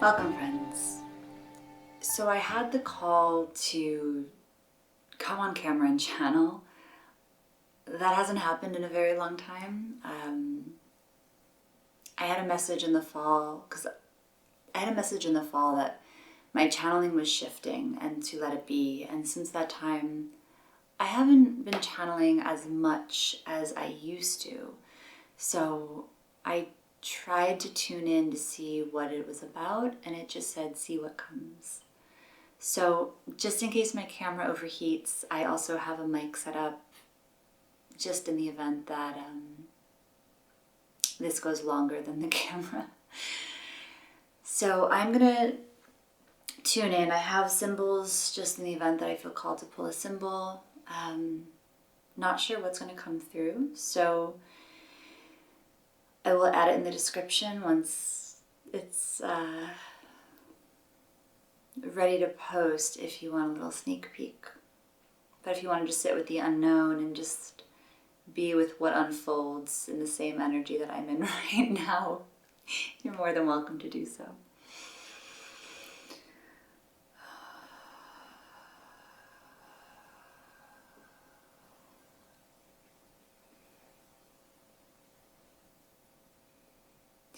Welcome, friends. So I had the call to come on camera and channel. That hasn't happened in a very long time. I had a message in the fall, that my channeling was shifting and to let it be. And since that time, I haven't been channeling as much as I used to. So I tried to tune in to see what it was about, and it just said, see what comes. So just in case my camera overheats, I also have a mic set up just in the event that this goes longer than the camera. So I'm gonna tune in. I have symbols just in the event that I feel called to pull a symbol. Not sure what's gonna come through, so I will add it in the description once it's ready to post if you want a little sneak peek. But if you want to just sit with the unknown and just be with what unfolds in the same energy that I'm in right now, you're more than welcome to do so.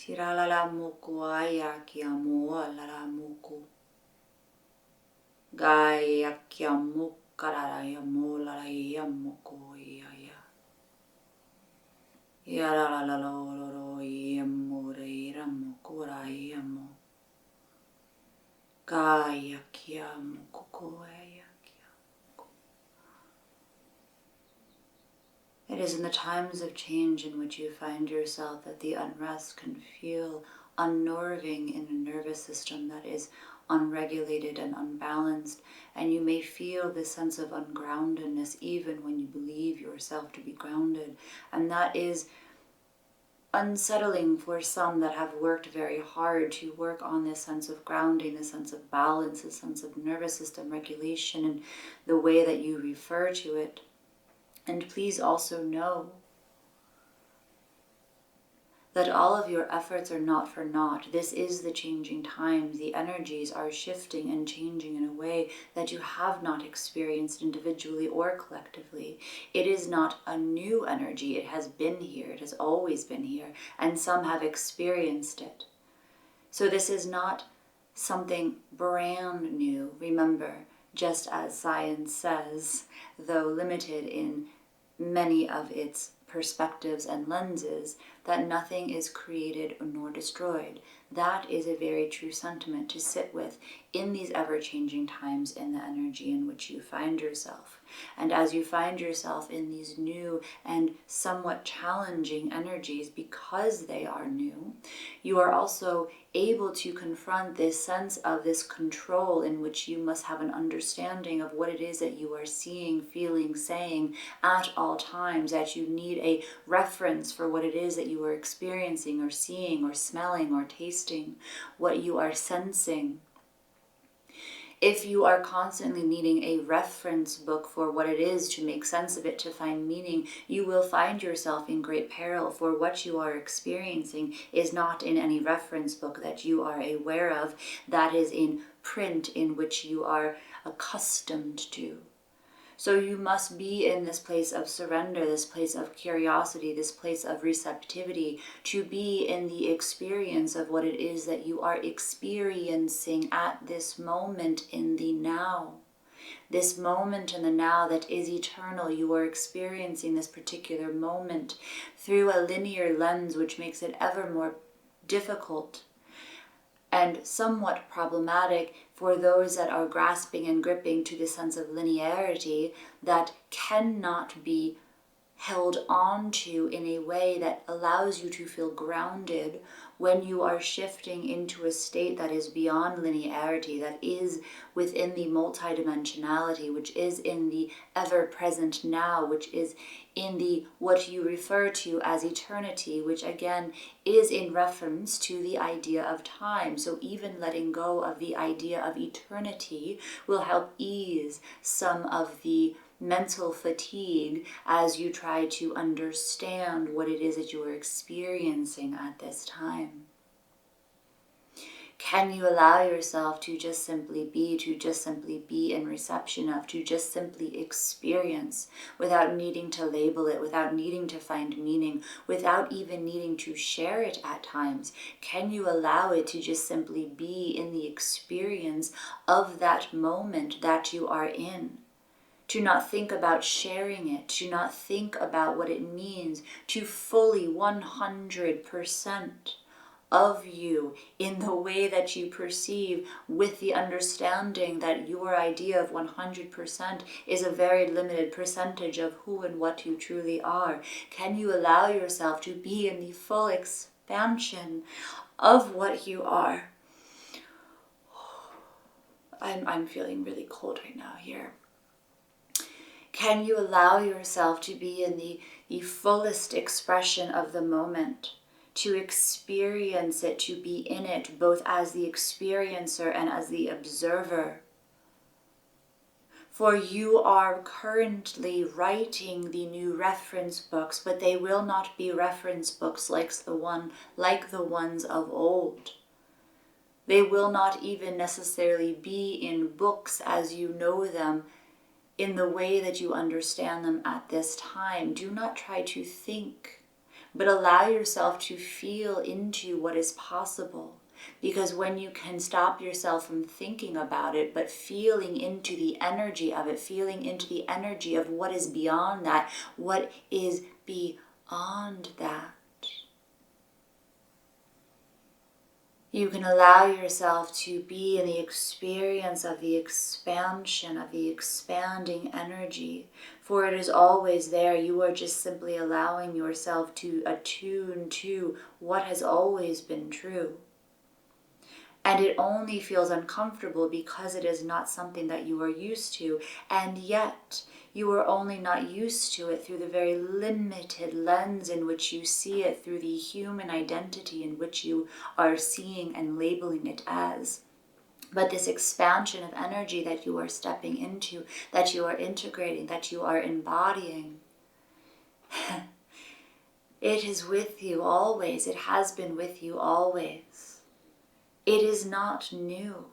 Tiralala moku ayaki amo alara moku. Gaya kiamu karaya mola yamuko yaya. Yarala yamure ramukura yamu. Gaya kiamu kukoya kiamu. It is in the times of change in which you find yourself that the unrest can feel unnerving in a nervous system that is unregulated and unbalanced, and you may feel this sense of ungroundedness even when you believe yourself to be grounded, and that is unsettling for some that have worked very hard to work on this sense of grounding, this sense of balance, this sense of nervous system regulation, and the way that you refer to it. And please also know that all of your efforts are not for naught. This is the changing times. The energies are shifting and changing in a way that you have not experienced individually or collectively. It is not a new energy. It has been here. It has always been here. And some have experienced it. So this is not something brand new. Remember, just as science says, though limited in many of its perspectives and lenses, that nothing is created nor destroyed. That is a very true sentiment to sit with in these ever-changing times in the energy in which you find yourself. And as you find yourself in these new and somewhat challenging energies because they are new, you are also able to confront this sense of this control in which you must have an understanding of what it is that you are seeing, feeling, saying at all times, that you need a reference for what it is that you are experiencing or seeing or smelling or tasting, what you are sensing. If you are constantly needing a reference book for what it is to make sense of it, to find meaning, you will find yourself in great peril, for what you are experiencing is not in any reference book that you are aware of, that is in print in which you are accustomed to. So you must be in this place of surrender, this place of curiosity, this place of receptivity, to be in the experience of what it is that you are experiencing at this moment in the now. This moment in the now that is eternal. You are experiencing this particular moment through a linear lens, which makes it ever more difficult and somewhat problematic for those that are grasping and gripping to the sense of linearity that cannot be held on to in a way that allows you to feel grounded when you are shifting into a state that is beyond linearity, that is within the multidimensionality, which is in the ever-present now, which is in the what you refer to as eternity, which again is in reference to the idea of time. So even letting go of the idea of eternity will help ease some of the mental fatigue as you try to understand what it is that you are experiencing at this time. Can you allow yourself to just simply be in reception of, to just simply experience without needing to label it, without needing to find meaning, without even needing to share it at times? Can you allow it to just simply be in the experience of that moment that you are in? To not think about sharing it, to not think about what it means to fully 100% of you in the way that you perceive, with the understanding that your idea of 100% is a very limited percentage of who and what you truly are. Can you allow yourself to be in the full expansion of what you are? I'm feeling really cold right now here. Can you allow yourself to be in the fullest expression of the moment? To experience it, to be in it, both as the experiencer and as the observer. For you are currently writing the new reference books, but they will not be reference books like the ones of old. They will not even necessarily be in books as you know them, in the way that you understand them at this time. Do not try to think, but allow yourself to feel into what is possible. Because when you can stop yourself from thinking about it, but feeling into the energy of it, feeling into the energy of what is beyond that, what is beyond that, you can allow yourself to be in the experience of the expansion, of the expanding energy. For it is always there. You are just simply allowing yourself to attune to what has always been true. And it only feels uncomfortable because it is not something that you are used to. And yet, you are only not used to it through the very limited lens in which you see it, through the human identity in which you are seeing and labeling it as. But this expansion of energy that you are stepping into, that you are integrating, that you are embodying, it is with you always. It has been with you always. It is not new.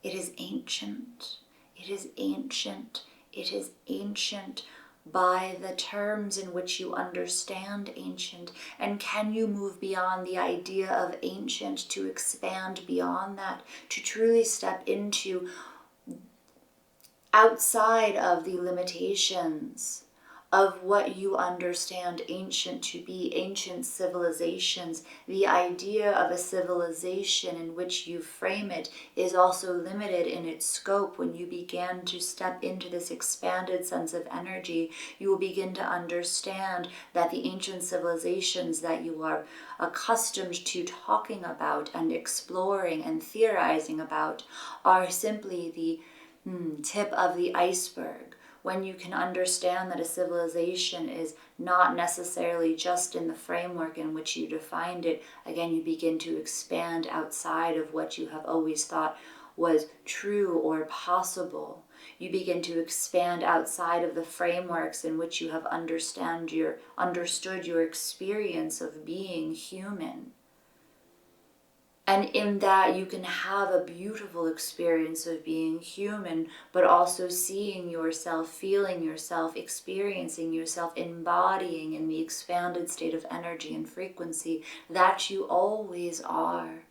It is ancient. It is ancient. It is ancient by the terms in which you understand ancient. And can you move beyond the idea of ancient to expand beyond that, to truly step into outside of the limitations of what you understand ancient to be, ancient civilizations? The idea of a civilization in which you frame it is also limited in its scope. When you begin to step into this expanded sense of energy, you will begin to understand that the ancient civilizations that you are accustomed to talking about and exploring and theorizing about are simply the tip of the iceberg. When you can understand that a civilization is not necessarily just in the framework in which you defined it, again, you begin to expand outside of what you have always thought was true or possible. You begin to expand outside of the frameworks in which you have understood your experience of being human. And in that, you can have a beautiful experience of being human, but also seeing yourself, feeling yourself, experiencing yourself, embodying in the expanded state of energy and frequency that you always are.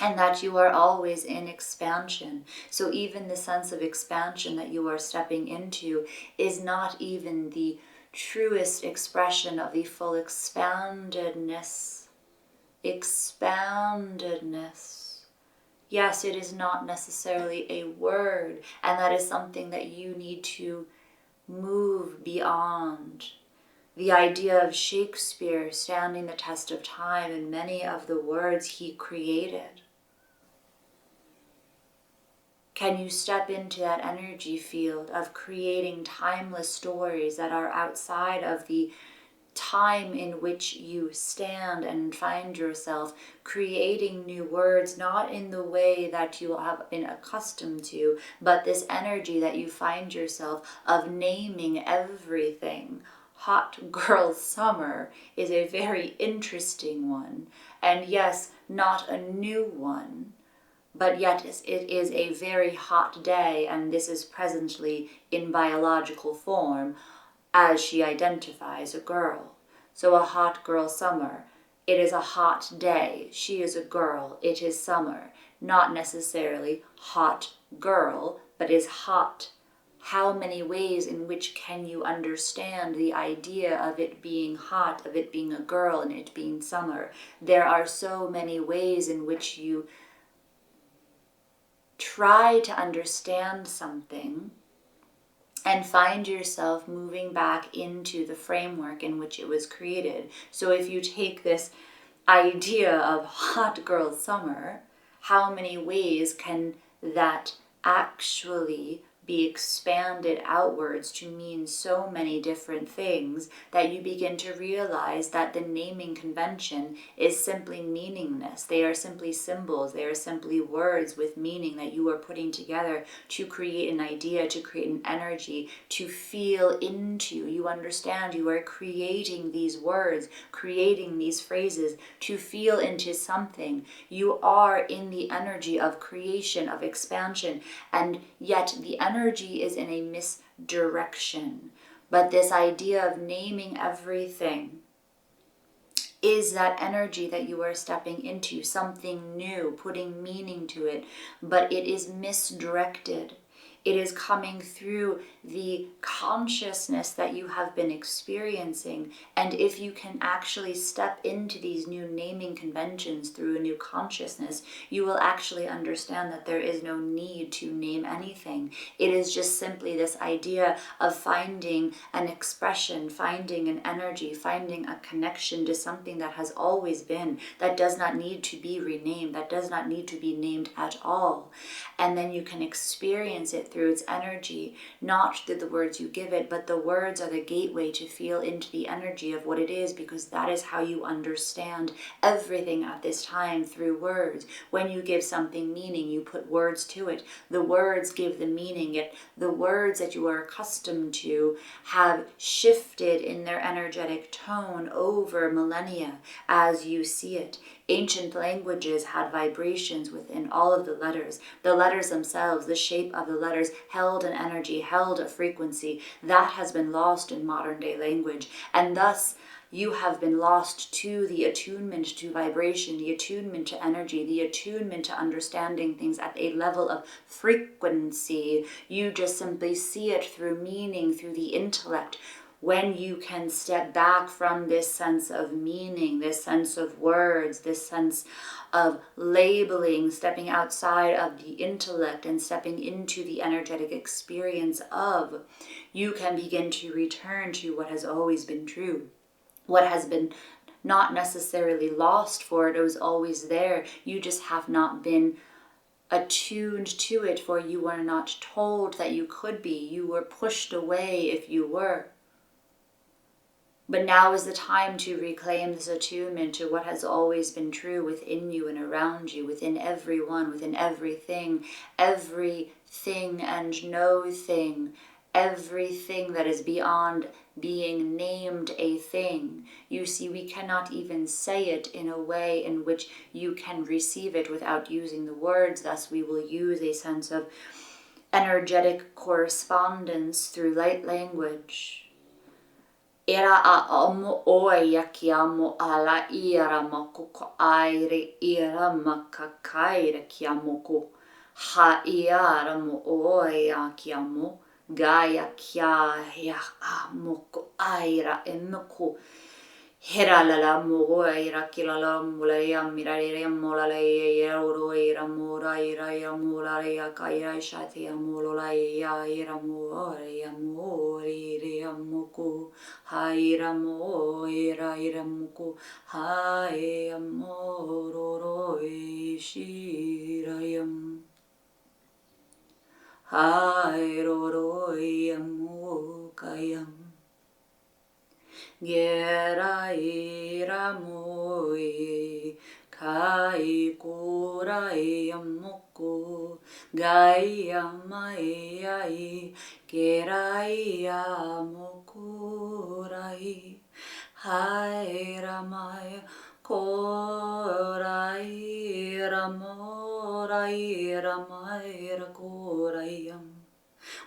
And that you are always in expansion. So even the sense of expansion that you are stepping into is not even the truest expression of the full expandedness. Expandedness. Yes, it is not necessarily a word, and that is something that you need to move beyond. The idea of Shakespeare standing the test of time and many of the words he created. Can you step into that energy field of creating timeless stories that are outside of the time in which you stand and find yourself, creating new words, not in the way that you have been accustomed to, but this energy that you find yourself of naming everything hot girl summer is a very interesting one, and yes, not a new one, but yet it is a very hot day, and this is presently in biological form as she identifies a girl. So a hot girl summer, it is a hot day, she is a girl, it is summer, not necessarily hot girl, but is hot. How many ways in which can you understand the idea of it being hot, of it being a girl, and it being summer? There are so many ways in which you try to understand something and find yourself moving back into the framework in which it was created. So if you take this idea of hot girl summer, how many ways can that actually be expanded outwards to mean so many different things that you begin to realize that the naming convention is simply meaningless. They are simply symbols. They are simply words with meaning that you are putting together to create an idea, to create an energy, to feel into. You understand you are creating these words, creating these phrases to feel into something. You are in the energy of creation, of expansion, and yet the energy is in a misdirection. But this idea of naming everything is that energy that you are stepping into, something new, putting meaning to it, but it is misdirected. It is coming through the consciousness that you have been experiencing. And if you can actually step into these new naming conventions through a new consciousness, you will actually understand that there is no need to name anything. It is just simply this idea of finding an expression, finding an energy, finding a connection to something that has always been, that does not need to be renamed, that does not need to be named at all. And then you can experience it through its energy, not through the words you give it, but the words are the gateway to feel into the energy of what it is, because that is how you understand everything at this time, through words. When you give something meaning, you put words to it. The words give the meaning. Yet the words that you are accustomed to have shifted in their energetic tone over millennia as you see it. Ancient languages had vibrations within all of the letters. The letters themselves, the shape of the letters, held an energy, held a frequency. That has been lost in modern day language. And thus, you have been lost to the attunement to vibration, the attunement to energy, the attunement to understanding things at a level of frequency. You just simply see it through meaning, through the intellect. When you can step back from this sense of meaning, this sense of words, this sense of labeling, stepping outside of the intellect and stepping into the energetic experience of, you can begin to return to what has always been true, what has been not necessarily lost, for it was always there. You just have not been attuned to it, for you were not told that you could be. You were pushed away if you were. But now is the time to reclaim this attunement to what has always been true within you and around you, within everyone, within everything and no thing, everything that is beyond being named a thing. You see, we cannot even say it in a way in which you can receive it without using the words. Thus, we will use a sense of energetic correspondence through light language. Era a omo oia ki amo ala ira moko aire ira makakaira ki amoko ha iara mo oia ki amo gaia kia ya amoko aira emoko hera la mo oira ki la mula ya mirare mola la ya ora mora ira ya mola ya kaira shati ya mola ya ira mo ya mo ira moko haira mo ira moko hae amoro shirayam hae roro yamokayam Gera ira moi kai korai amoko gaia mai ai kerai amoko rai hai ramai korai ramorai ramai rakoraiam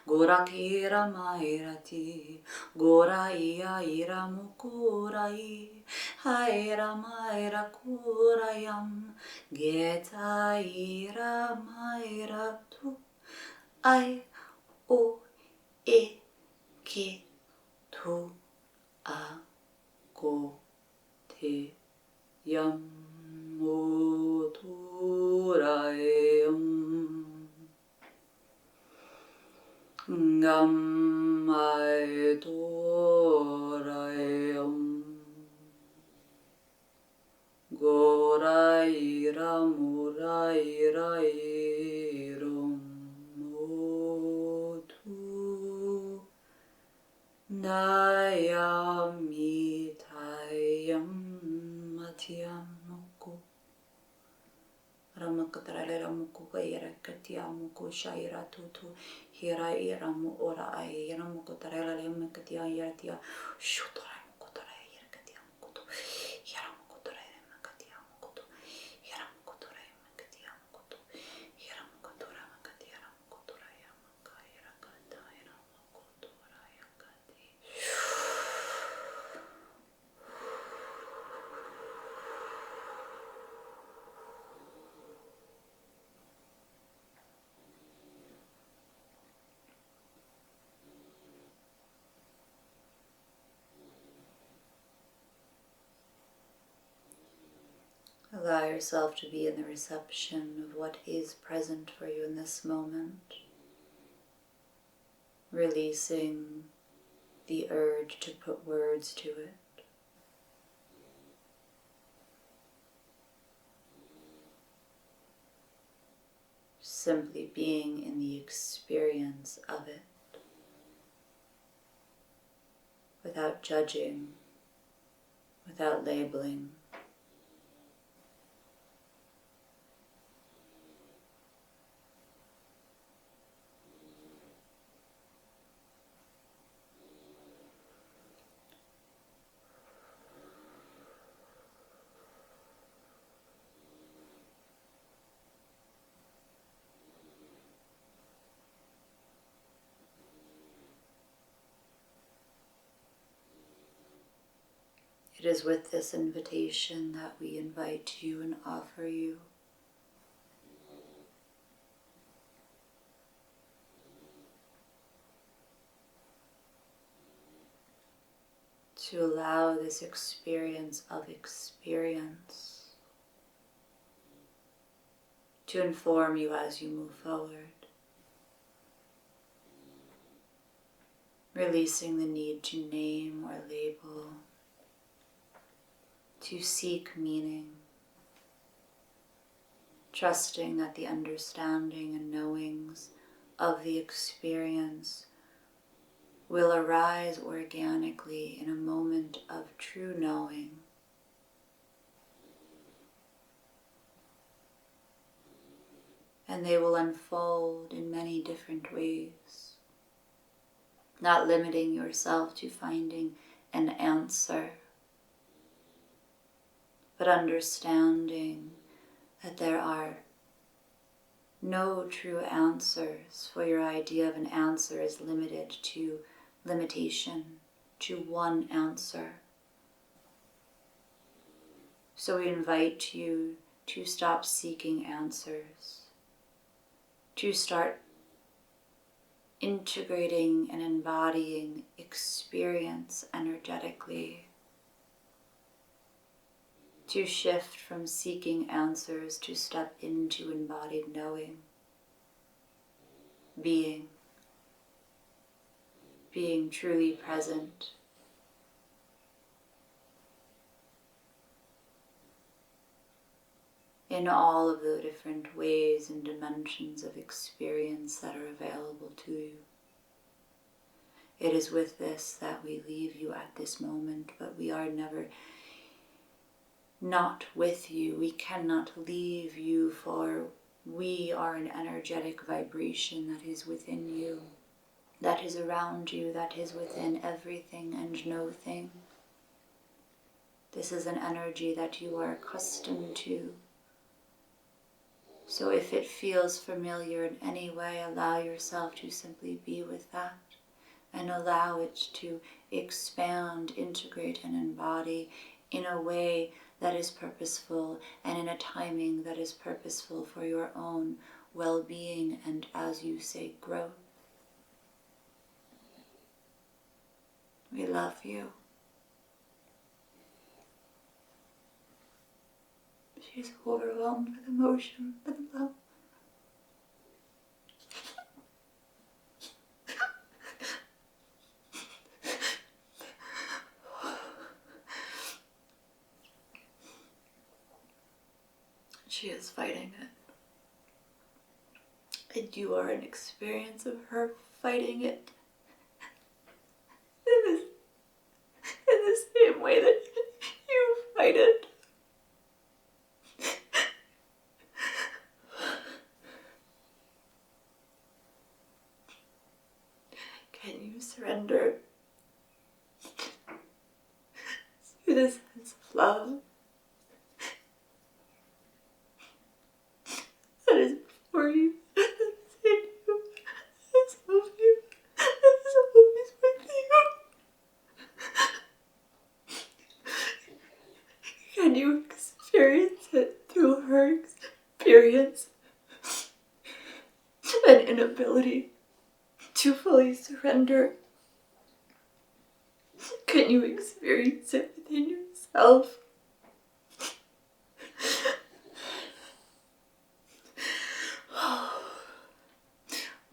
Gorakira mairati, goraia ira mukurai, haira maira kurayam, geta ira maira tu, ai o e ke tu a ko te yam o turayam. Ngam ai torayam gorai ramurai rai motu nayami tayam matiamuku Ramakatarale ramuku kaira katiamuku shaira tutu hira iramu ora ai iramuku tarela lemme katia yatia shutora mukotara ira katiamuku to iramuku tarela makatiamuku to iramuku tarela makatiamuku to iramuku tarela makatiamuku to yamaka ira kata iramuku tora yakati. Allow yourself to be in the reception of what is present for you in this moment, releasing the urge to put words to it. Simply being in the experience of it, without judging, without labeling. It is with this invitation that we invite you and offer you to allow this experience of experience to inform you as you move forward, releasing the need to name or label, to seek meaning, trusting that the understanding and knowings of the experience will arise organically in a moment of true knowing. And they will unfold in many different ways, not limiting yourself to finding an answer, but understanding that there are no true answers, for your idea of an answer is limited to limitation, to one answer. So we invite you to stop seeking answers, to start integrating and embodying experience energetically, to shift from seeking answers to step into embodied knowing, being truly present. In all of the different ways and dimensions of experience that are available to you. It is with this that we leave you at this moment, but we are not with you. We cannot leave you, for we are an energetic vibration that is within you, that is around you, that is within everything and no thing. This is an energy that you are accustomed to. So if it feels familiar in any way, allow yourself to simply be with that and allow it to expand, integrate, and embody in a way that is purposeful and in a timing that is purposeful for your own well-being and, as you say, growth. We love you. She's overwhelmed with emotion, with love. She is fighting it. And you are an experience of her fighting it in the same way that you fight it. Can you surrender to this sense of love that is before you, that is in you, that is of you, that is always with you? Can you experience it through her experience? An inability to fully surrender. Can you experience it within yourself?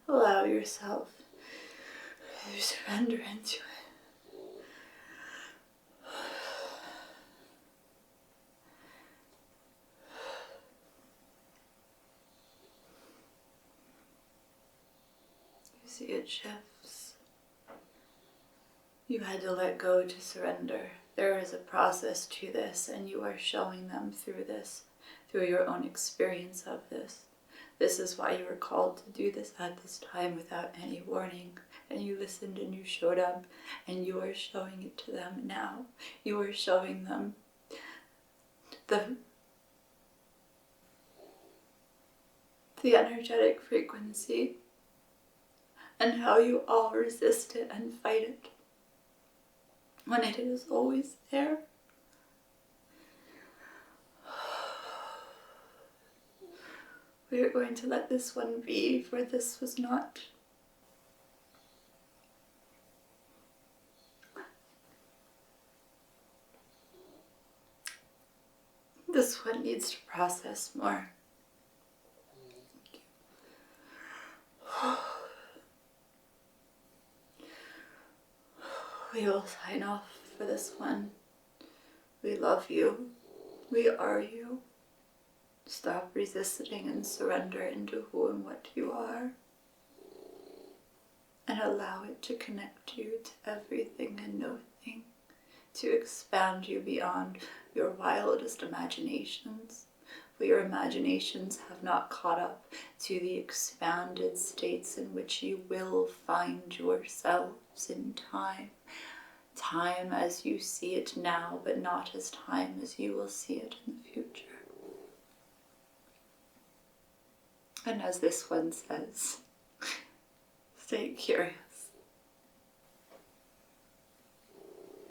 Allow yourself to surrender into it. You see it shifts. You had to let go to surrender. There is a process to this, and you are showing them through this, through your own experience of this. This is why you were called to do this at this time without any warning. And you listened and you showed up, and you are showing it to them now. You are showing them the energetic frequency and how you all resist it and fight it when it is always there. We are going to let this one be, for this was not this one needs to process more. We will sign off for this one. We love you. We are you. Stop resisting and surrender into who and what you are. And allow it to connect you to everything and nothing. To expand you beyond your wildest imaginations. For your imaginations have not caught up to the expanded states in which you will find yourselves in time. Time as you see it now, but not as time as you will see it in the future. And as this one says, stay curious.